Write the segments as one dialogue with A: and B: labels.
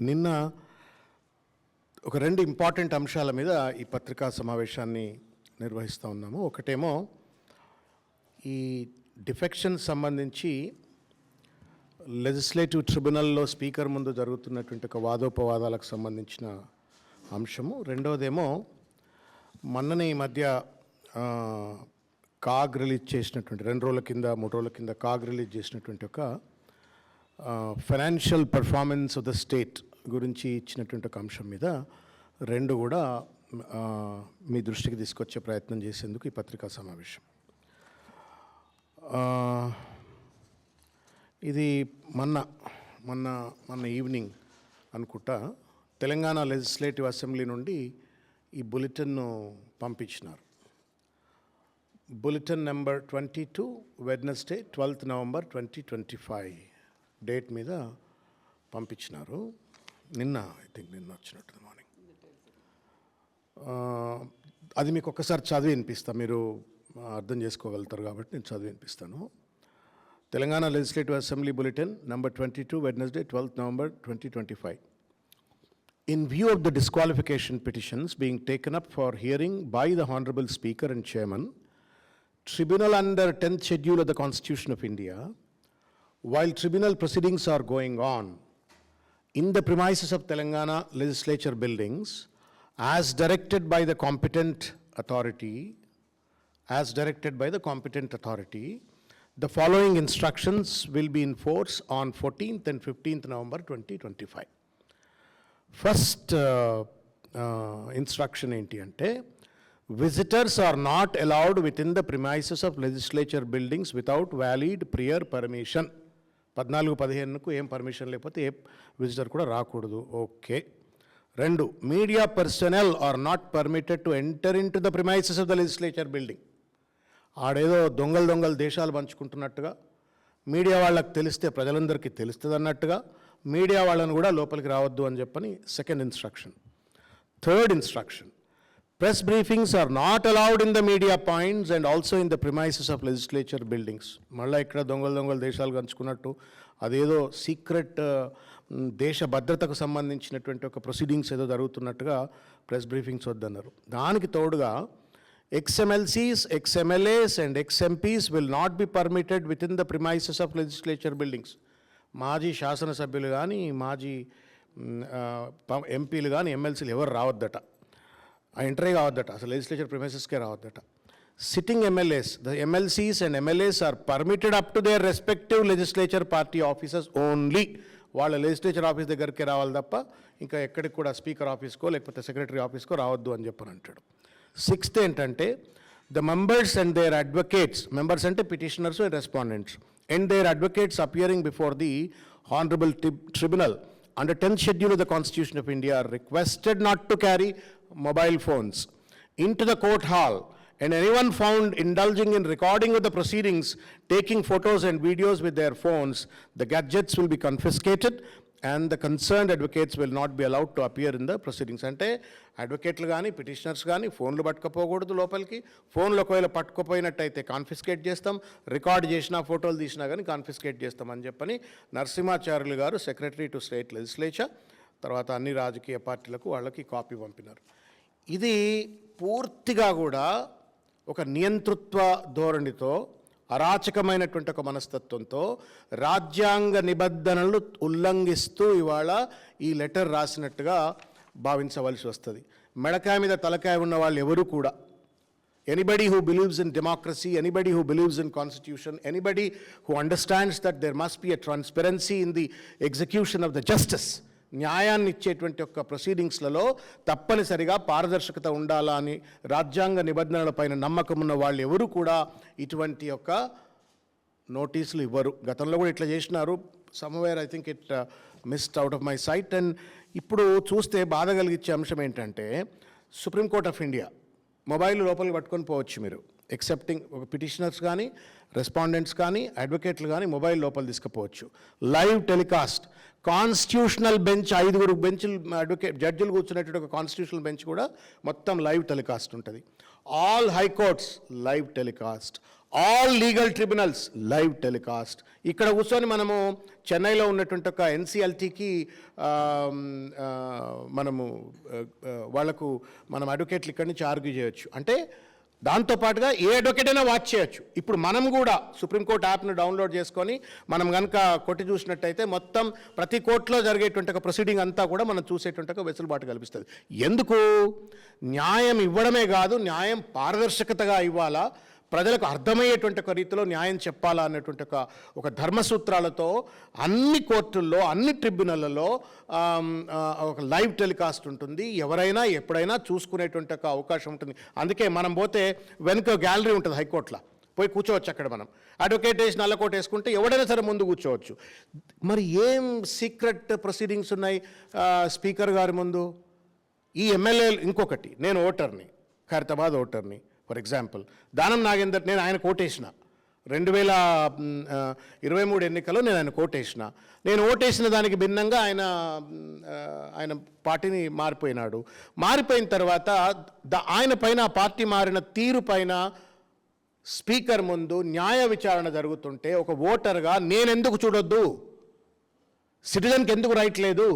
A: నిన్న ఒక రెండు ఇంపార్టెంట్ అంశాల మీద ఈ పత్రికా సమావేశాన్ని నిర్వహిస్తూ ఉన్నాము. ఒకటేమో ఈ డిఫెక్షన్ సంబంధించి లెజిస్లేటివ్ ట్రిబ్యునల్లో స్పీకర్ ముందు జరుగుతున్నటువంటి ఒక వాదోపవాదాలకు సంబంధించిన అంశము. రెండవదేమో మొన్ననే ఈ మధ్య కాగ్ రిలీజ్ చేసినటువంటి 2 రోజుల కింద 3 రోజుల కింద కాగ్ రిలీజ్ చేసినటువంటి ఒక financial performance of the state గురించి ఇచ్చినటువంటి ఒక అంశం మీద రెండు కూడా మీ దృష్టికి తీసుకొచ్చే ప్రయత్నం చేసేందుకు ఈ పత్రికా సమావేశం. ఇది మొన్న ఈవినింగ్ అనుకుంటా తెలంగాణ లెజిస్లేటివ్ అసెంబ్లీ నుండి ఈ బులెటిన్ను పంపించినారు. Bulletin number 22 Wednesday 12th November 2025 date మీద పంపించినారు. నిన్న వచ్చినట్టు మార్నింగ్. అది మీకు ఒక్కసారి చదివి వినిపిస్తా, మీరు అర్థం చేసుకోగలుగుతారు కాబట్టి నేను చదివి వినిపిస్తాను. Telangana legislative assembly bulletin number 22 Wednesday 12th November 2025. In view of the disqualification petitions being taken up for hearing by the Honorable Speaker and Chairman, Tribunal under 10th Schedule of the Constitution of India, while tribunal proceedings are going on in the premises of Telangana Legislature buildings, as directed by the competent authority, the following instructions will be in force on 14th and 15th November 2025. First instruction enti ante, visitors are not allowed within the premises of legislature buildings without valid prior permission. 14-15కు ఏం permission లేకపోతే ఏ visitor కూడా రాకూడదు. Okay. 2, media personnel are not permitted to enter into the premises of the legislature building. ఆడేదో దొంగలు దేశాలు పంచుకుంటున్నట్టుగా, media వాళ్ళకి తెలిస్తే ప్రజలందరికీ తెలుస్తుంది అన్నట్టుగా మీడియా వాళ్ళని కూడా లోపలికి రావద్దు అని చెప్పని second instruction. Third instruction, press briefings are not allowed in the media points and also in the premises of legislature buildings. మళ్ళీ ఇక్కడ దొంగలు దేశాలు పంచుకున్నట్టు అదేదో సీక్రెట్ దేశ భద్రతకు సంబంధించినటువంటి ఒక ప్రొసీడింగ్స్ ఏదో జరుగుతున్నట్టుగా ప్రెస్ బ్రీఫింగ్స్ వద్దన్నారు. దానికి తోడుగా ex-MLCs, ex-MLAs and ex-MPs will not be permitted within the premises of legislature buildings. మాజీ శాసనసభ్యులు కానీ మాజీ ఎంపీలు కానీ ఎమ్మెల్సీలు ఎవరు రావద్దట, ఎంట్రీ కావద్దట, అసలు లెజిస్లేచర్ ప్రిమైసెస్కే రావద్దట. Sitting MLAs, the MLCs and MLAs are permitted up to their respective legislature party offices only. వాళ్ళ లెజిస్లేచర్ ఆఫీస్ దగ్గరికే రావాలి తప్ప ఇంకా ఎక్కడికి కూడా స్పీకర్ ఆఫీస్కో లేకపోతే సెక్రటరీ ఆఫీస్కో రావద్దు అని చెప్పని అంటాడు. 6th ఏంటంటే, the members and their advocates, members అంటే petitioners and respondents, and their advocates appearing before the Honorable Tribunal under 10th Schedule of the Constitution of India are requested not to carry mobile phones into the court hall, and anyone found indulging in recording of the proceedings, taking photos and videos with their phones, the gadgets will be confiscated and the concerned advocates will not be allowed to appear in the proceedings. అంటే అడ్వకేట్లు కానీ petitioners కానీ ఫోన్లు పట్టుకపోకూడదు లోపలికి. ఫోన్లు ఒకవేళ పట్టుకుపోయినట్టయితే confiscate చేస్తాం, record చేసినా ఫోటోలు తీసినా కానీ కాన్ఫిస్కేట్ చేస్తామని చెప్పని నరసింహాచార్యులు గారు సెక్రటరీ టు స్టేట్ లెజిస్లేచర్ తర్వాత అన్ని రాజకీయ పార్టీలకు వాళ్ళకి కాపీ పంపినారు. ఇది పూర్తిగా కూడా ఒక నియంతృత్వ ధోరణితో, అరాచకమైనటువంటి ఒక మనస్తత్వంతో, రాజ్యాంగ నిబంధనలు ఉల్లంఘిస్తూ ఇవాళ ఈ లెటర్ రాసినట్టుగా భావించవలసి వస్తుంది. మెడకాయ మీద తలకాయ ఉన్న వాళ్ళు ఎవరు కూడా, anybody who believes in democracy, anybody who believes in constitution, anybody who understands that there must be a transparency in the execution of the justice, న్యాయాన్ని ఇచ్చేటువంటి యొక్క ప్రొసీడింగ్స్లలో తప్పనిసరిగా పారదర్శకత ఉండాలా అని రాజ్యాంగ నిబంధనలపైన నమ్మకం ఉన్న వాళ్ళు ఎవరు కూడా ఇటువంటి యొక్క నోటీసులు ఇవ్వరు. గతంలో కూడా ఇట్లా చేసినారు. Somewhere I think it missed out of my sight. And ఇప్పుడు చూస్తే బాధ కలిగించే అంశం ఏంటంటే, సుప్రీంకోర్ట్ ఆఫ్ ఇండియా మొబైల్ లోపలికి పట్టుకొని పోవచ్చు మీరు, ఎక్సెప్టింగ్ ఒక పిటిషనర్స్ కానీ రెస్పాండెంట్స్ కానీ అడ్వకేట్లు కానీ మొబైల్ లోపల తీసుకుపోవచ్చు. లైవ్ టెలికాస్ట్, కాన్స్టిట్యూషనల్ బెంచ్ 5 బెంచ్లు అడ్వకేట్ జడ్జిలు కూర్చునేటువంటి ఒక కాన్స్టిట్యూషనల్ బెంచ్ కూడా మొత్తం లైవ్ టెలికాస్ట్ ఉంటుంది. All high courts live telecast, all legal tribunals live telecast. ఇక్కడ కూర్చొని మనము చెన్నైలో ఉన్నటువంటి ఒక ఎన్సిఎల్టీకి మనము వాళ్లకు మనం అడ్వకేట్లు ఇక్కడి నుంచి ఆర్గ్యూ చేయొచ్చు. అంటే దాంతోపాటుగా ఏ అడ్వకేట్ అయినా వాచ్ చేయొచ్చు. ఇప్పుడు మనం కూడా సుప్రీంకోర్టు యాప్ను డౌన్లోడ్ చేసుకొని మనం కనుక కొట్టి చూసినట్టయితే మొత్తం ప్రతి కోర్టులో జరిగేటువంటి ఒక ప్రొసీడింగ్ అంతా కూడా మనం చూసేటువంటి ఒక వెసులుబాటు కల్పిస్తుంది. ఎందుకు? న్యాయం ఇవ్వడమే కాదు, న్యాయం పారదర్శకతగా ఇవ్వాలా, ప్రజలకు అర్థమయ్యేటువంటి ఒక రీతిలో న్యాయం చెప్పాలా అనేటువంటి ఒక ధర్మసూత్రాలతో అన్ని కోర్టుల్లో అన్ని ట్రిబ్యునళ్లలో ఒక లైవ్ టెలికాస్ట్ ఉంటుంది. ఎవరైనా ఎప్పుడైనా చూసుకునేటువంటి ఒక అవకాశం ఉంటుంది. అందుకే మనం పోతే వెనుక గ్యాలరీ ఉంటుంది హైకోర్టులో, పోయి కూర్చోవచ్చు. అక్కడ మనం అడ్వకేట్ వేసి నల్లకోట వేసుకుంటే ఎవడైనా సరే ముందు కూర్చోవచ్చు. మరి ఏం సీక్రెట్ ప్రొసీడింగ్స్ ఉన్నాయి స్పీకర్ గారి ముందు? ఈ ఎమ్మెల్యేలు, ఇంకొకటి, నేను ఓటర్ని, ఖైరతాబాద్ ఓటర్ని ఫర్ ఎగ్జాంపుల్, దానం నాగేందర్, నేను ఆయన కోటేసిన 2023 ఎన్నికల్లో నేను ఆయన కోటేసిన. నేను ఓటేసిన దానికి భిన్నంగా ఆయన పార్టీని మారిపోయినాడు. మారిపోయిన తర్వాత ఆయన పైన, పార్టీ మారిన తీరు పైన స్పీకర్ ముందు న్యాయ విచారణ జరుగుతుంటే ఒక ఓటర్గా నేనెందుకు చూడొద్దు? సిటిజన్కి ఎందుకు రైట్ లేదు?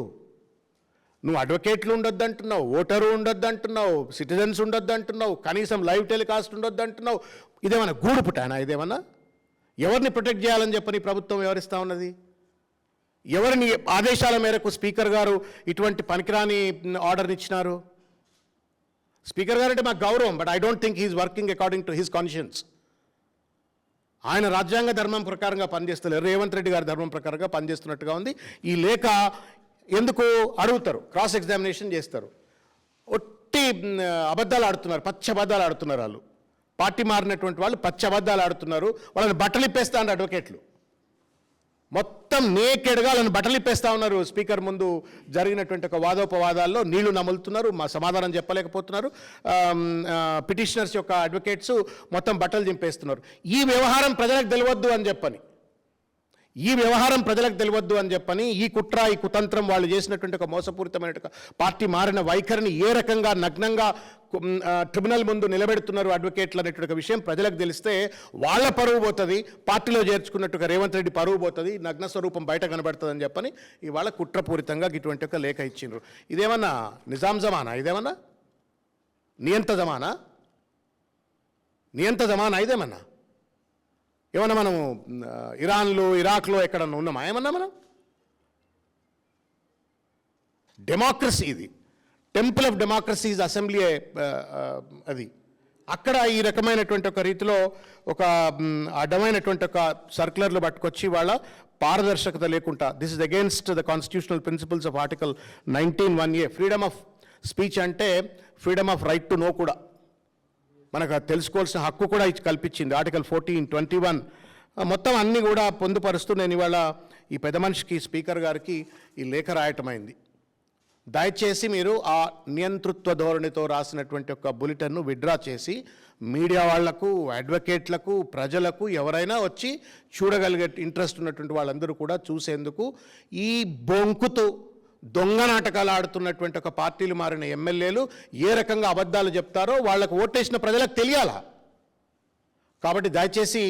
A: నువ్వు అడ్వకేట్లు ఉండొద్దు అంటున్నావు, ఓటరు ఉండొద్దు అంటున్నావు, సిటిజన్స్ ఉండొద్దు అంటున్నావు, కనీసం లైవ్ టెలికాస్ట్ ఉండొద్దు అంటున్నావు. ఇదేమన్నా గూడు పుట్టానా? ఇదేమన్నా ఎవరిని ప్రొటెక్ట్ చేయాలని చెప్పని ప్రభుత్వం వ్యవహరిస్తూ ఉన్నది? ఎవరిని ఆదేశాల మేరకు స్పీకర్ గారు ఇటువంటి పనికిరాని ఆర్డర్ని ఇచ్చినారు? స్పీకర్ గారు అంటే మాకు గౌరవం, but I don't think he's working according to his conscience. ఆయన రాజ్యాంగ ధర్మం ప్రకారంగా పనిచేస్తలేరు, రేవంత్ రెడ్డి గారి ధర్మం ప్రకారంగా పనిచేస్తున్నట్టుగా ఉంది. ఈ లేఖ ఎందుకు అడుగుతారు, క్రాస్ ఎగ్జామినేషన్ చేస్తారు. ఒట్టి అబద్ధాలు ఆడుతున్నారు, పచ్చ అబద్ధాలు ఆడుతున్నారు. వాళ్ళు పార్టీ మారినటువంటి వాళ్ళు పచ్చ అబద్ధాలు ఆడుతున్నారు. వాళ్ళని బట్టలు ఇప్పేస్తా ఉన్నారు అడ్వకేట్లు, మొత్తం నేకెడ్గా వాళ్ళని బట్టలు ఇప్పేస్తా ఉన్నారు. స్పీకర్ ముందు జరిగినటువంటి ఒక వాదోపవాదాల్లో నీళ్లు నములుతున్నారు, మా సమాధానం చెప్పలేకపోతున్నారు. పిటిషనర్స్ యొక్క అడ్వకేట్స్ మొత్తం బట్టలు చింపేస్తున్నారు. ఈ వ్యవహారం ప్రజలకు తెలియవద్దు అని చెప్పని, ఈ కుట్ర, ఈ కుతంత్రం, వాళ్ళు చేసినటువంటి ఒక మోసపూరితమైన పార్టీ మారిన వైఖరిని ఏ రకంగా నగ్నంగా ట్రిబ్యునల్ ముందు నిలబెడుతున్నారు అడ్వకేట్లు అనేటువంటి విషయం ప్రజలకు తెలిస్తే వాళ్ళ పరువు పోతుంది, పార్టీలో చేర్చుకున్నట్టుగా రేవంత్ రెడ్డి పరువు పోతుంది, నగ్న స్వరూపం బయట కనబడుతుంది అని చెప్పని ఇవాళ కుట్రపూరితంగా ఇటువంటి ఒక లేఖ ఇచ్చిండ్రు. ఇదేమన్నా నిజాం జమానా? ఇదేమన్నా నియంత జమానా? ఇదేమన్నా ఏమన్నా మనం ఇరాన్లో, ఇరాక్లో ఎక్కడన్నా ఉన్నామా? ఏమన్నా మనం? డెమోక్రసీ, ఇది temple of democracy is assembly. అది అక్కడ ఈ రకమైనటువంటి ఒక రీతిలో ఒక అడ్డమైనటువంటి ఒక సర్క్యులర్లు పట్టుకొచ్చి వాళ్ళ పారదర్శకత లేకుండా, this is against the constitutional principles of article 19(1)(a). Freedom of speech అంటే freedom of right to know కూడా, మనకు తెలుసుకోవాల్సిన హక్కు కూడా కల్పించింది ఆర్టికల్ 14(21). మొత్తం అన్నీ కూడా పొందుపరుస్తూ నేను ఇవాళ ఈ పెద్ద మనిషికి, స్పీకర్ గారికి ఈ లేఖ రాయటమైంది. దయచేసి మీరు ఆ నియంతృత్వ ధోరణితో రాసినటువంటి ఒక బులెటిన్ను విత్డ్రా చేసి మీడియా వాళ్లకు, అడ్వకేట్లకు, ప్రజలకు, ఎవరైనా వచ్చి చూడగలిగే ఇంట్రెస్ట్ ఉన్నటువంటి వాళ్ళందరూ కూడా చూసేందుకు, ఈ బొంకుతూ దొంగ నాటకాలు ఆడుతున్నటువంటి ఒక పార్టీలు మారిన ఎమ్మెల్యేలు ఏ రకంగా అబద్ధాలు చెప్తారో వాళ్ళకు ఓటేసిన ప్రజలకు తెలియాలా. కాబట్టి దయచేసి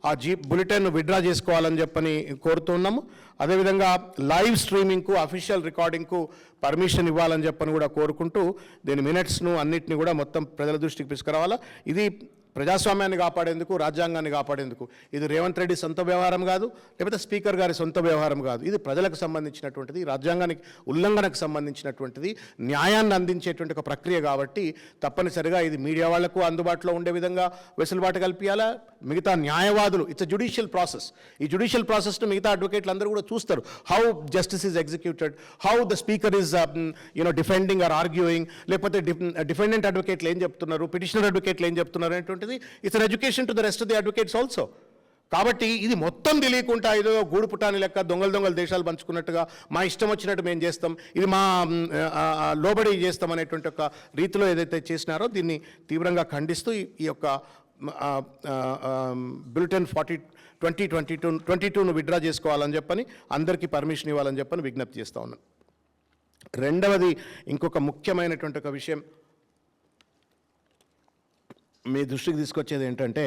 A: ఆ బులెటిన్ను విత్డ్రా చేసుకోవాలని చెప్పని కోరుతున్నాము. అదేవిధంగా లైవ్ స్ట్రీమింగ్కు, అఫీషియల్ రికార్డింగ్కు పర్మిషన్ ఇవ్వాలని చెప్పని కూడా కోరుకుంటూ దీని మినిట్స్ను అన్నిటిని కూడా మొత్తం ప్రజల దృష్టికి తీసుకురావాలా. ఇది ప్రజాస్వామ్యాన్ని కాపాడేందుకు, రాజ్యాంగాన్ని కాపాడేందుకు. ఇది రేవంత్ రెడ్డి సొంత వ్యవహారం కాదు, లేకపోతే స్పీకర్ గారి సొంత వ్యవహారం కాదు. ఇది ప్రజలకు సంబంధించినటువంటిది, రాజ్యాంగానికి ఉల్లంఘనకు సంబంధించినటువంటిది, న్యాయాన్ని అందించేటువంటి ఒక ప్రక్రియ. కాబట్టి తప్పనిసరిగా ఇది మీడియా వాళ్లకు అందుబాటులో ఉండే విధంగా వెసులుబాటు కల్పించాలా. మిగతా న్యాయవాదులు, ఇట్స్ జ్యుడిషియల్ ప్రాసెస్. ఈ జ్యుడిషియల్ ప్రాసెస్ను మిగతా అడ్వకేట్లు అందరూ కూడా చూస్తారు. How justice is executed, how the speaker is defending or arguing, లేకపోతే డిఫెండెంట్ అడ్వకేట్లు ఏం చెప్తున్నారు, పిటిషనర్ అడ్వకేట్లు ఏం చెప్తున్నారు అనేటువంటి it's an education to the rest of the advocates also. కాబట్టి ఇది మొత్తం తెలియకుండా ఏదో గూడు పుటాని లెక్క దొంగలు దేశాలు పంచుకున్నట్టుగా మా ఇష్టం వచ్చినట్టు మేము చేస్తాం, ఇది మా లోబడి చేస్తాం అనేటువంటి ఒక రీతిలో ఏదైతే చేసినారో దీన్ని తీవ్రంగా ఖండిస్తూ ఈ యొక్క బులెటిన్ 2022ను విత్డ్రా చేసుకోవాలని చెప్పని, అందరికీ పర్మిషన్ ఇవ్వాలని చెప్పని విజ్ఞప్తి చేస్తూ ఉన్నాను. రెండవది, ఇంకొక ముఖ్యమైనటువంటి ఒక విషయం మీ దృష్టికి తీసుకొచ్చేది ఏంటంటే,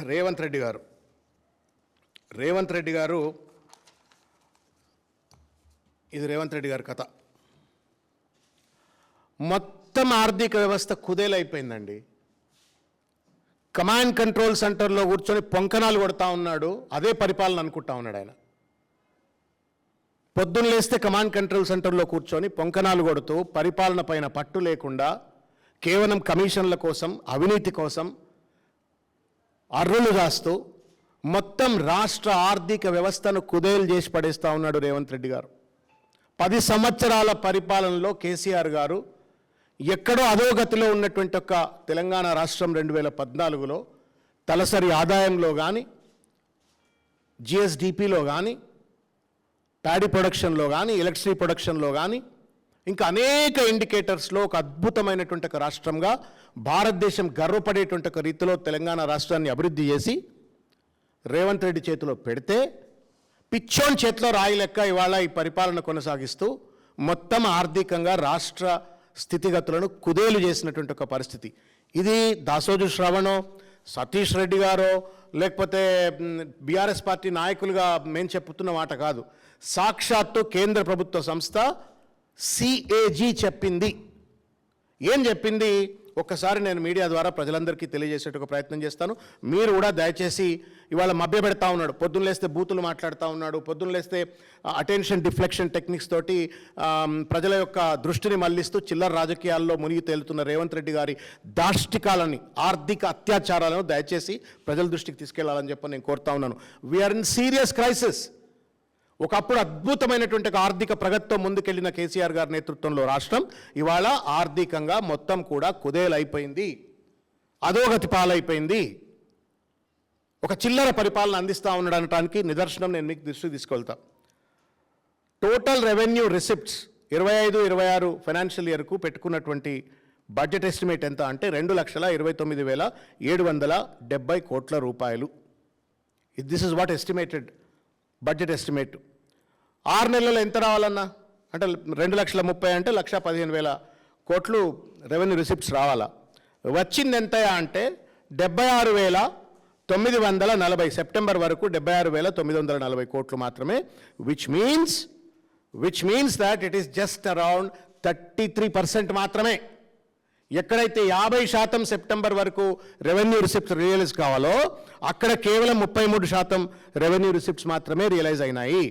A: రేవంత్ రెడ్డి గారు ఇది రేవంత్ రెడ్డి గారి కథ. మొత్తం ఆర్థిక వ్యవస్థ కుదేలైపోయిందండి. కమాండ్ కంట్రోల్ సెంటర్లో కూర్చొని పొంకనాలు కొడతా ఉన్నాడు, అదే పరిపాలన అనుకుంటా ఉన్నాడు ఆయన. పొద్దున్న లేస్తే కమాండ్ కంట్రోల్ సెంటర్లో కూర్చొని పొంకనాలు కొడుతూ పరిపాలన పైన పట్టు లేకుండా కేవలం కమిషన్ల కోసం, అవినీతి కోసం అర్రులు రాస్తూ మొత్తం రాష్ట్ర ఆర్థిక వ్యవస్థను కుదేలు చేసి పడేస్తూ ఉన్నాడు రేవంత్ రెడ్డి గారు. 10 సంవత్సరాల పరిపాలనలో కేసీఆర్ గారు ఎక్కడో అధోగతిలో ఉన్నటువంటి ఒక తెలంగాణ రాష్ట్రం 2014లో తలసరి ఆదాయంలో కానీ, జిఎస్డిపిలో కానీ, ప్యాడీ ప్రొడక్షన్లో కానీ, ఎలక్ట్రిసిటీ ప్రొడక్షన్లో కానీ, ఇంకా అనేక ఇండికేటర్స్లో ఒక అద్భుతమైనటువంటి ఒక రాష్ట్రంగా భారతదేశం గర్వపడేటువంటి ఒక రీతిలో తెలంగాణ రాష్ట్రాన్ని అభివృద్ధి చేసి రేవంత్ రెడ్డి చేతిలో పెడితే, పిచ్చోన్ చేతిలో రాయి లెక్క ఇవాళ ఈ పరిపాలన కొనసాగిస్తూ మొత్తం ఆర్థికంగా రాష్ట్ర స్థితిగతులను కుదేలు చేసినటువంటి ఒక పరిస్థితి. ఇది దాసోజు శ్రవణో, సతీష్ రెడ్డి గారో, లేకపోతే బీఆర్ఎస్ పార్టీ నాయకులుగా మేము చెప్తున్న మాట కాదు. సాక్షాత్తు కేంద్ర ప్రభుత్వ సంస్థ సిఏజీ చెప్పింది. ఏం చెప్పింది ఒక్కసారి నేను మీడియా ద్వారా ప్రజలందరికీ తెలియజేసేట ప్రయత్నం చేస్తాను. మీరు కూడా దయచేసి ఇవాళ మభ్యపెడతా ఉన్నాడు, పొద్దున్న లేస్తే బూతులు మాట్లాడుతూ ఉన్నాడు, పొద్దున్న లేస్తే అటెన్షన్ డిఫ్లెక్షన్ టెక్నిక్స్ తోటి ప్రజల యొక్క దృష్టిని మళ్లిస్తూ చిల్లర రాజకీయాల్లో మునిగి తేలుతున్న రేవంత్ రెడ్డి గారి దాష్టికాలని, ఆర్థిక అత్యాచారాలను దయచేసి ప్రజల దృష్టికి తీసుకెళ్లాలని చెప్పి నేను కోరుతా ఉన్నాను. We are in serious crisis. ఒకప్పుడు అద్భుతమైనటువంటి ఆర్థిక ప్రగతితో ముందుకెళ్లిన కేసీఆర్ గారి నేతృత్వంలో రాష్ట్రం ఇవాళ ఆర్థికంగా మొత్తం కూడా కుదేలైపోయింది, అధోగతి పాలైపోయింది. ఒక చిల్లర పరిపాలన అందిస్తూ ఉండడానికి నిదర్శనం నేను మీకు దృష్టికి తీసుకెళ్తా. టోటల్ రెవెన్యూ రిసిప్ట్స్ 25-26 ఫైనాన్షియల్ ఇయర్కు పెట్టుకున్నటువంటి బడ్జెట్ ఎస్టిమేట్ ఎంత అంటే 2,29,770 కోట్ల రూపాయలు. This is what estimated budget estimate. 6 నెలల్లో ఎంత రావాలన్నా అంటే 2,30,000 అంటే 1,15,000 కోట్లు రెవెన్యూ రిసిప్ట్స్ రావాలా. వచ్చింది ఎంత అంటే 76,940 సెప్టెంబర్ వరకు 76,940 కోట్లు మాత్రమే. Which means that it is just around 33% మాత్రమే. ఎక్కడైతే 50% సెప్టెంబర్ వరకు రెవెన్యూ రిసిప్ట్స్ రియలైజ్ కావాలో అక్కడ కేవలం 33% రెవెన్యూ రిసిప్ట్స్ మాత్రమే రియలైజ్ అయినాయి.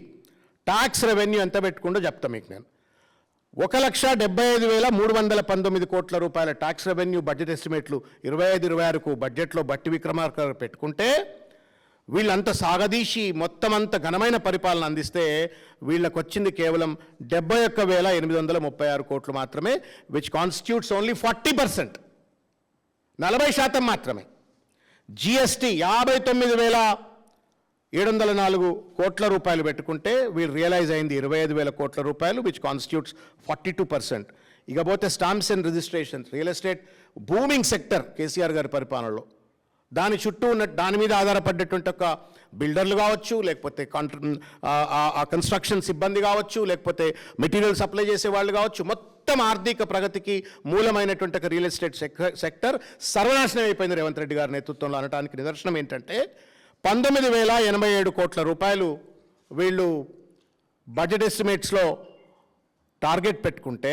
A: ట్యాక్స్ రెవెన్యూ ఎంత పెట్టుకుంటూ చెప్తా మీకు నేను. 1,75,319 కోట్ల రూపాయల ట్యాక్స్ రెవెన్యూ బడ్జెట్ ఎస్టిమేట్లు 25-26కు బడ్జెట్లో బట్టి విక్రమార్క పెట్టుకుంటే, వీళ్ళంతా సాగదీసి మొత్తం అంత ఘనమైన పరిపాలన అందిస్తే వీళ్ళకు వచ్చింది కేవలం 71,836 కోట్లు మాత్రమే. విచ్ కాన్స్టిట్యూట్స్ ఓన్లీ 40%, 40% మాత్రమే. జిఎస్టీ 59,704 కోట్ల రూపాయలు పెట్టుకుంటే వీళ్ళు రియలైజ్ అయింది 25,000 కోట్ల రూపాయలు, విచ్ కాన్స్టిట్యూట్స్ 42%. ఇకపోతే stamps and registration, real estate booming sector KCR గారి పరిపాలనలో దాని చుట్టూ ఉన్న దాని మీద ఆధారపడ్డటువంటి ఒక బిల్డర్లు కావచ్చు, లేకపోతే కన్స్ట్రక్షన్ సిబ్బంది కావచ్చు, లేకపోతే మెటీరియల్ సప్లై చేసే వాళ్ళు కావచ్చు, మొత్తం ఆర్థిక ప్రగతికి మూలమైనటువంటి ఒక రియల్ ఎస్టేట్ సెక్టర్ సర్వనాశనం అయిపోయింది రేవంత్ రెడ్డి గారి నేతృత్వంలో అనడానికి నిదర్శనం ఏంటంటే 19,087 కోట్ల రూపాయలు వీళ్ళు బడ్జెట్ ఎస్టిమేట్స్లో టార్గెట్ పెట్టుకుంటే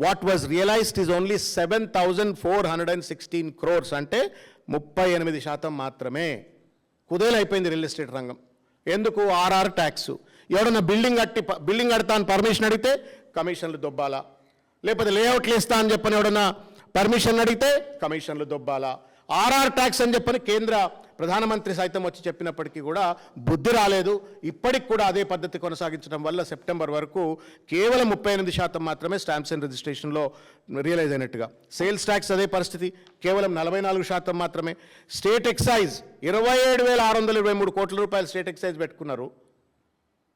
A: what was realized is only 7,416 crores, అంటే 38% మాత్రమే. కుదేలైపోయింది రియల్ ఎస్టేట్ రంగం. ఎందుకు? RR tax. ఎవడన్నా బిల్డింగ్ కడతా అని పర్మిషన్ అడిగితే కమిషన్లు దొబ్బాలా, లేకపోతే లేఅవుట్లు వేస్తా అని చెప్పని ఎవడన్నా పర్మిషన్ అడిగితే కమిషన్లు దొబ్బాలా. ఆర్ఆర్ ట్యాక్స్ అని చెప్పని కేంద్ర ప్రధానమంత్రి సైతం వచ్చి చెప్పినప్పటికీ కూడా బుద్ధి రాలేదు. ఇప్పటికి కూడా అదే పద్ధతి కొనసాగించడం వల్ల సెప్టెంబర్ వరకు కేవలం 38% మాత్రమే స్టాంప్స్ అండ్ రిజిస్ట్రేషన్లో రియలైజ్ అయినట్టుగా. సేల్స్ ట్యాక్స్ అదే పరిస్థితి, కేవలం 44% మాత్రమే. స్టేట్ ఎక్సైజ్ 27,623 కోట్ల రూపాయలు స్టేట్ ఎక్సైజ్ పెట్టుకున్నారు.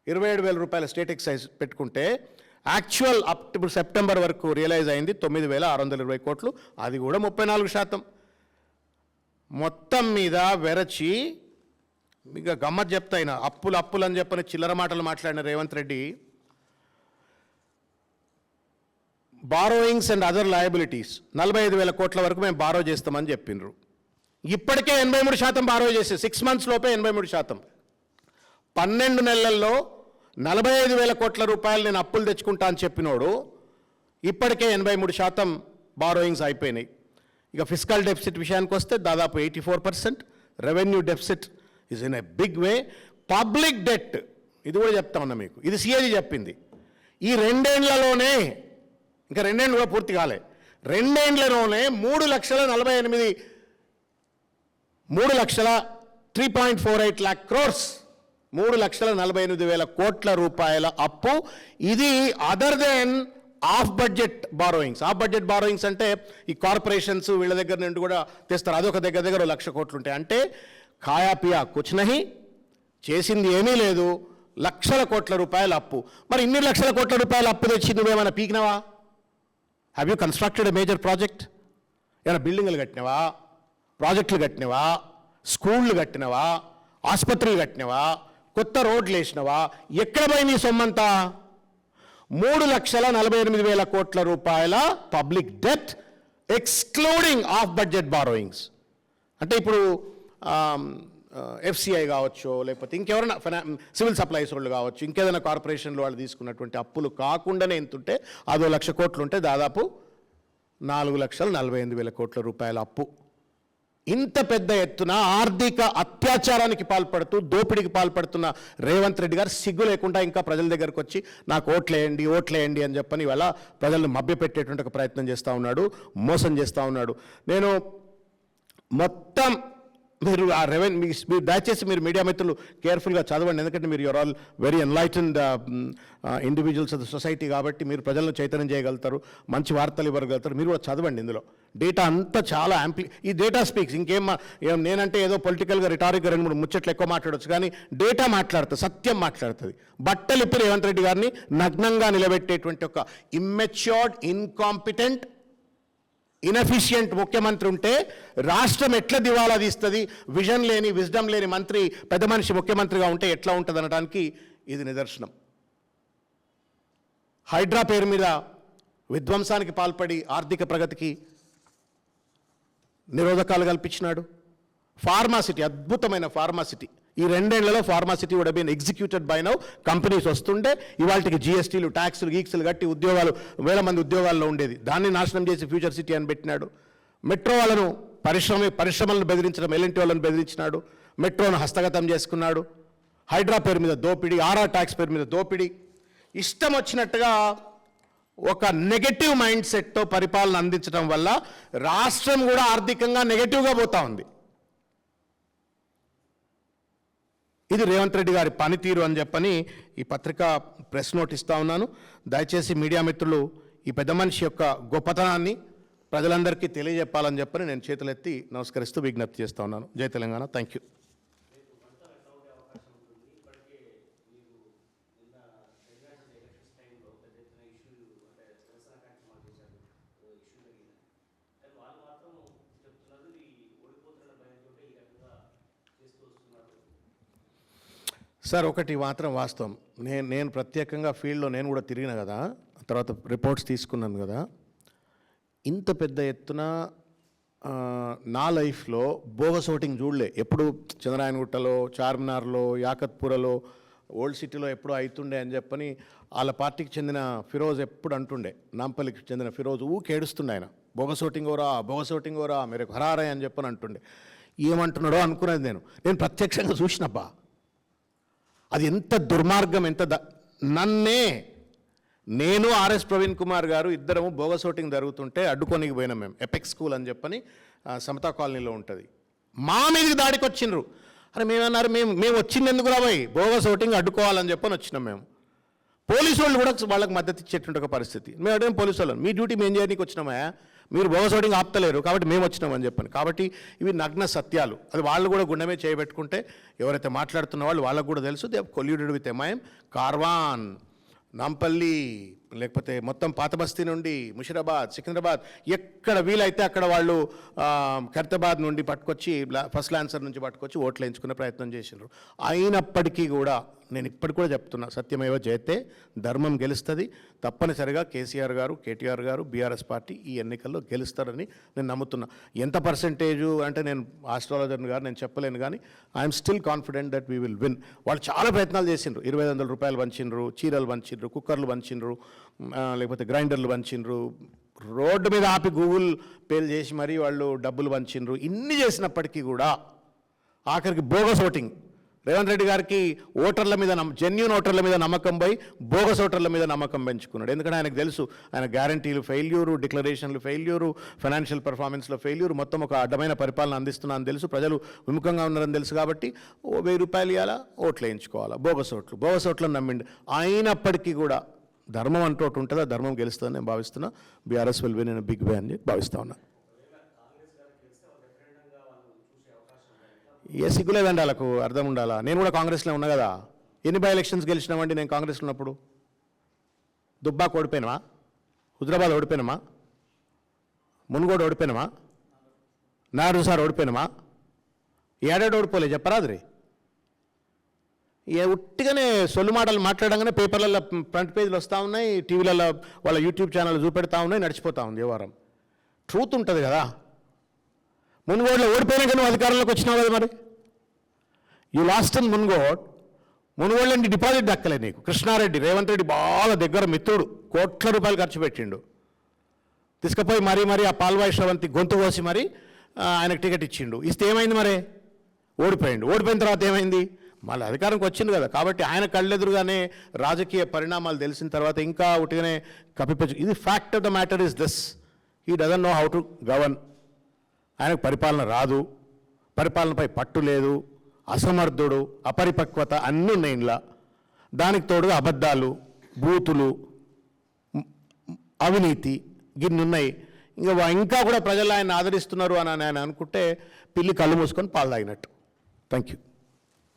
A: 27,000 రూపాయల స్టేట్ ఎక్సైజ్ పెట్టుకుంటే యాక్చువల్ అప్ టు సెప్టెంబర్ వరకు రియలైజ్ అయింది 9,620 కోట్లు, అది కూడా 34%. మొత్తం మీద వెరచి ఇక గమ్మత్ చెప్తా అయినా అప్పులు అని చెప్పని చిల్లర మాటలు మాట్లాడిన Revanth Reddy borrowings and other liabilities 45,000 కోట్ల వరకు మేము బారో చేస్తామని చెప్పిండ్రు. ఇప్పటికే 83% బారో చేసి 6 months లోపే 83%. 12 నెలల్లో 45,000 కోట్ల రూపాయలు నేను అప్పులు తెచ్చుకుంటా అని చెప్పినోడు ఇప్పటికే 83% బారోయింగ్స్ అయిపోయినాయి. ఇక ఫిస్కల్ డెఫిసిట్ విషయానికి వస్తే దాదాపు 84%. Revenue deficit is in a big way. Public debt ఇది కూడా చెప్తా ఉన్నా మీకు, ఇది సిఏజీ చెప్పింది. ఈ 2 ఏళ్లలోనే, ఇంకా 2 ఏళ్ళు కూడా పూర్తి కాలే, 2 ఏళ్లలోనే 3,3,48 lakh crores, 3,48,000 కోట్ల రూపాయల అప్పు. ఇది other than off budget borrowings. Off budget borrowings అంటే ఈ కార్పొరేషన్స్ వీళ్ళ దగ్గర నుండి కూడా తెస్తారు, అదొక దగ్గర 1,00,000 కోట్లు ఉంటాయి. అంటే ఖాయా పియా కుచ్ నహీ, చేసింది ఏమీ లేదు, లక్షల కోట్ల రూపాయల అప్పు. మరి ఇన్ని లక్షల కోట్ల రూపాయల అప్పు తెచ్చి నువ్వేమైనా పీకినవా? Have you constructed a major project? ఏమైనా బిల్డింగ్లు కట్టినవా, ప్రాజెక్టులు కట్టినవా, స్కూళ్ళు కట్టినవా, ఆసుపత్రులు కట్టినవా, కొత్త రోడ్లు వేసినవా? ఎక్కడ పోయి నీ సొమ్మంతా? 3,48,000 కోట్ల రూపాయల public debt excluding of budget borrowings. అంటే ఇప్పుడు ఎఫ్సిఐ కావచ్చు, లేకపోతే ఇంకెవరైనా సివిల్ సప్లైస్ వాళ్ళు కావచ్చు, ఇంకేదైనా కార్పొరేషన్లు వాళ్ళు తీసుకున్నటువంటి అప్పులు కాకుండానే ఎంతుంటే అదో 1,00,000 కోట్లు ఉంటే దాదాపు 4,48,000 కోట్ల రూపాయల అప్పు. ఇంత పెద్ద ఎత్తున ఆర్థిక అత్యాచారానికి పాల్పడుతూ దోపిడీకి పాల్పడుతున్న రేవంత్ రెడ్డి గారు సిగ్గు లేకుండా ఇంకా ప్రజల దగ్గరకు వచ్చి నాకు ఓట్లేయండి అని చెప్పని ఇవాళ ప్రజలను మభ్యపెట్టేటువంటి ఒక ప్రయత్నం చేస్తూ ఉన్నాడు, మోసం చేస్తూ ఉన్నాడు. నేను మొత్తం మీరు ఆ మీరు దయచేసి మీరు మీడియా మిత్రులు కేర్ఫుల్గా చదవండి, ఎందుకంటే మీరు you are all very enlightened individuals of the society కాబట్టి మీరు ప్రజలను చైతన్యం చేయగలుగుతారు, మంచి వార్తలు ఇవ్వగలుగుతారు. మీరు కూడా చదవండి. ఇందులో డేటా అంతా చాలా ఈ డేటా స్పీక్స్. నేనంటే ఏదో పొలిటికల్గా రిటారిక్గా 2-3 ముచ్చట్లు ఎక్కువ మాట్లాడవచ్చు, కానీ డేటా మాట్లాడుతుంది, సత్యం మాట్లాడుతుంది. బట్టలిప్పి రేవంత్ రెడ్డి గారిని నగ్నంగా నిలబెట్టేటువంటి ఒక ఇమ్మెచ్యూర్డ్, ఇన్కాంపిటెంట్, ఇన్ఎఫిషియంట్ ముఖ్యమంత్రి ఉంటే రాష్ట్రం ఎట్లా దివాలా తీస్తుంది? విజన్ లేని, విజ్డమ్ లేని మంత్రి, పెద్ద మనిషి ముఖ్యమంత్రిగా ఉంటే ఎట్లా ఉంటుంది అనడానికి ఇది నిదర్శనం. హైడ్రా పేరు మీద విధ్వంసానికి పాల్పడి ఆర్థిక ప్రగతికి నిరోధకాలు కల్పించినాడు. ఫార్మాసిటీ, అద్భుతమైన ఫార్మాసిటీ, ఈ 2 ఏళ్లలో ఫార్మాసిటీ కూడా been executed by now. Companies వస్తుండే ఇవాళకి జిఎస్టీలు, ట్యాక్సులు, గీక్సులు కట్టి ఉద్యోగాలు, 1,000 మంది ఉద్యోగాల్లో ఉండేది, దాన్ని నాశనం చేసి ఫ్యూచర్ సిటీ అని పెట్టినాడు. మెట్రో వాళ్ళను పరిశ్రమలను బెదిరించడం, ఎల్ఎన్టీ వాళ్ళను బెదిరించినాడు, మెట్రోను హస్తగతం చేసుకున్నాడు. హైడ్రా పేరు మీద దోపిడీ, ఆర్ఆర్ ట్యాక్స్ పేరు మీద దోపిడీ, ఇష్టం వచ్చినట్టుగా ఒక నెగటివ్ మైండ్ సెట్తో పరిపాలన అందించడం వల్ల రాష్ట్రం కూడా ఆర్థికంగా నెగటివ్గా పోతా ఉంది. ఇది రేవంత్ రెడ్డి గారి పనితీరు అని చెప్పని ఈ పత్రిక ప్రెస్ నోట్ ఇస్తా ఉన్నాను. దయచేసి మీడియా మిత్రులు ఈ పెద్ద మనిషి యొక్క గొప్పతనాన్ని ప్రజలందరికీ తెలియజెప్పాలని చెప్పని నేను చేతులెత్తి నమస్కరిస్తూ విజ్ఞప్తి చేస్తా ఉన్నాను. జై తెలంగాణ. Thank you. సార్, ఒకటి మాత్రం వాస్తవం, నేను ప్రత్యేకంగా ఫీల్డ్లో నేను కూడా తిరిగిన కదా, తర్వాత రిపోర్ట్స్ తీసుకున్నాను కదా. ఇంత పెద్ద ఎత్తున నా లైఫ్లో బోగస్ ఓటింగ్ చూడలే. ఎప్పుడు చంద్రాయనగుట్టలో, చార్మినార్లో, యాకత్పురలో, ఓల్డ్ సిటీలో ఎప్పుడు అవుతుండే అని చెప్పని వాళ్ళ పార్టీకి చెందిన ఫిరోజ్ ఎప్పుడు అంటుండే. నాంపల్లికి చెందిన ఫిరోజ్ ఊకేడుస్తుండే, ఆయన బోగస్ ఓటింగ్ ఓరా మీరు హరారే అని చెప్పని అంటుండే. ఏమంటున్నాడో అనుకునేది నేను ప్రత్యక్షంగా చూసినబ్బా, అది ఎంత దుర్మార్గం, నేను ఆర్ఎస్ ప్రవీణ్ కుమార్ గారు ఇద్దరము బోగస్ ఓటింగ్ జరుగుతుంటే అడ్డుకోనికి పోయినాం మేము. ఎపెక్స్ స్కూల్ అని చెప్పని సమతా కాలనీలో ఉంటుంది. మా మీదకి దాడికి వచ్చిండ్రు. అరే మేమన్నారు, మేము వచ్చింది ఎందుకు రాబోయి, బోగస్ ఓటింగ్ అడ్డుకోవాలని చెప్పని వచ్చినాం మేము. పోలీసు వాళ్ళు కూడా వాళ్ళకి మద్దతు ఇచ్చేటువంటి ఒక పరిస్థితి. మేము అడిగిన పోలీసు వాళ్ళని, మీ డ్యూటీ మేము చేయడానికి వచ్చినామా, మీరు బోగస్ ఓటింగ్ ఆపుతలేరు కాబట్టి మేము వచ్చినామని చెప్పాను. కాబట్టి ఇవి నగ్న సత్యాలు. అది వాళ్ళు కూడా గుండెమే చేయబెట్టుకుంటే ఎవరైతే మాట్లాడుతున్న వాళ్ళు వాళ్ళకు కూడా తెలుసు. They have colluded with MIM. Karwan, Nampally, లేకపోతే మొత్తం పాత బస్తీ నుండి ముషిరాబాద్, సికింద్రాబాద్, ఎక్కడ వీలైతే అక్కడ వాళ్ళు ఖైరతాబాద్ నుండి పట్టుకొచ్చి ఫస్ట్ ల్యాన్సర్ నుంచి పట్టుకొచ్చి ఓట్లు వేయించుకునే ప్రయత్నం చేసినారు. అయినప్పటికీ కూడా నేను ఇప్పటికి కూడా చెప్తున్నా, సత్యమేవ జయతే, ధర్మం గెలుస్తుంది. తప్పనిసరిగా కేసీఆర్ గారు, కేటీఆర్ గారు, బీఆర్ఎస్ పార్టీ ఈ ఎన్నికల్లో గెలుస్తారని నేను నమ్ముతున్నా. ఎంత పర్సెంటేజు అంటే నేను ఆస్ట్రాలజర్ గారు నేను చెప్పలేను, కానీ I'm still confident that we will win. వాళ్ళు చాలా ప్రయత్నాలు చేసిండ్రు. 2,500 రూపాయలు పంచిండ్రు, చీరలు పంచిండ్రు, కుక్కర్లు పంచిండ్రు, లేకపోతే గ్రైండర్లు పంచిండ్రు, రోడ్డు మీద ఆపి గూగుల్ పేలు చేసి మరీ వాళ్ళు డబ్బులు పంచిండ్రు. ఇన్ని చేసినప్పటికీ కూడా ఆఖరికి బోగస్ ఓటింగ్, రేవంత్ రెడ్డి గారికి ఓటర్ల మీద జెన్యూన్ ఓటర్ల మీద నమ్మకం పోయి బోగస్ ఓటర్ల మీద నమ్మకం పెంచుకున్నాడు. ఎందుకంటే ఆయనకు తెలుసు ఆయన గ్యారంటీలు ఫెయిల్యూరు, డిక్లరేషన్లు ఫెయిల్యూరు, ఫైనాన్షియల్ పర్ఫార్మెన్స్లో ఫెయిల్యూరు, మొత్తం ఒక అడ్డమైన పరిపాలన అందిస్తున్నా అని తెలుసు, ప్రజలు విముఖంగా ఉన్నారని తెలుసు. కాబట్టి 1,000 రూపాయలు ఇవ్వాలా, ఓట్లు వేయించుకోవాలా, బోగస్ ఓట్లను నమ్మిండు. అయినప్పటికీ కూడా ధర్మం అంటూ ఒకటి ఉంటుందా, ధర్మం గెలుస్తుందని నేను భావిస్తున్నా. BRS will win in big way అని భావిస్తా ఉన్నా. ఏ సిగ్గులేదండి వాళ్ళకు, అర్థం ఉండాలా. నేను కూడా కాంగ్రెస్లో ఉన్నా కదా, ఎన్ని బై ఎలక్షన్స్ గెలిచినామండి నేను కాంగ్రెస్లో ఉన్నప్పుడు? దుబ్బాకు ఓడిపోయినామా, హుజరాబాద్ ఓడిపోయినామా, మున్గోడు ఓడిపోయినామా, నాయుడు సార్ ఓడిపోయినామా, ఏడాడు ఓడిపోలే చెప్పరాదు. ఉట్టిగానే సొల్లు మాటలు మాట్లాడంగానే పేపర్లలో ఫ్రంట్ పేజీలు వస్తూ ఉన్నాయి, టీవీలలో వాళ్ళ యూట్యూబ్ ఛానల్ చూపెడతా ఉన్నాయి, నడిచిపోతూ ఉంది వ్యవహారం. ట్రూత్ ఉంటుంది కదా. మున్గోడులో ఓడిపోయినా కానీ అధికారంలోకి వచ్చినావు కదా మరి. యూ లాస్ట్ ఇన్ మున్గోడులో నీ డిపాజిట్ దక్కలే నీకు. కృష్ణారెడ్డి, రేవంత్ రెడ్డి బాగా దగ్గర మిత్రుడు, కోట్ల రూపాయలు ఖర్చు పెట్టిండు, తీసుకుపోయి మరీ ఆ పాల్వాయి శ్రవంతి గొంతు కోసి మరి ఆయనకు టికెట్ ఇచ్చిండు. ఇస్తే ఏమైంది మరి? ఓడిపోయిండు. ఓడిపోయిన తర్వాత ఏమైంది? మళ్ళీ అధికారంకి వచ్చింది కదా. కాబట్టి ఆయన కళ్ళెదురుగానే రాజకీయ పరిణామాలు తెలిసిన తర్వాత ఇంకా ఉట్టిగానే కప్పిపెచ్చు. ఇది fact of the matter is this, he doesn't know how to govern. ఆయనకు పరిపాలన రాదు, పరిపాలనపై పట్టు లేదు, అసమర్థుడు, అపరిపక్వత అన్నీ ఉన్నాయి ఇంట్లో. దానికి తోడుగా అబద్ధాలు, బూతులు, అవినీతి గిన్నున్నాయి. ఇంకా కూడా ప్రజలు ఆయన ఆదరిస్తున్నారు అని ఆయన అనుకుంటే పిల్లి కళ్ళు మూసుకొని పాలు తాగినట్టు. Thank you.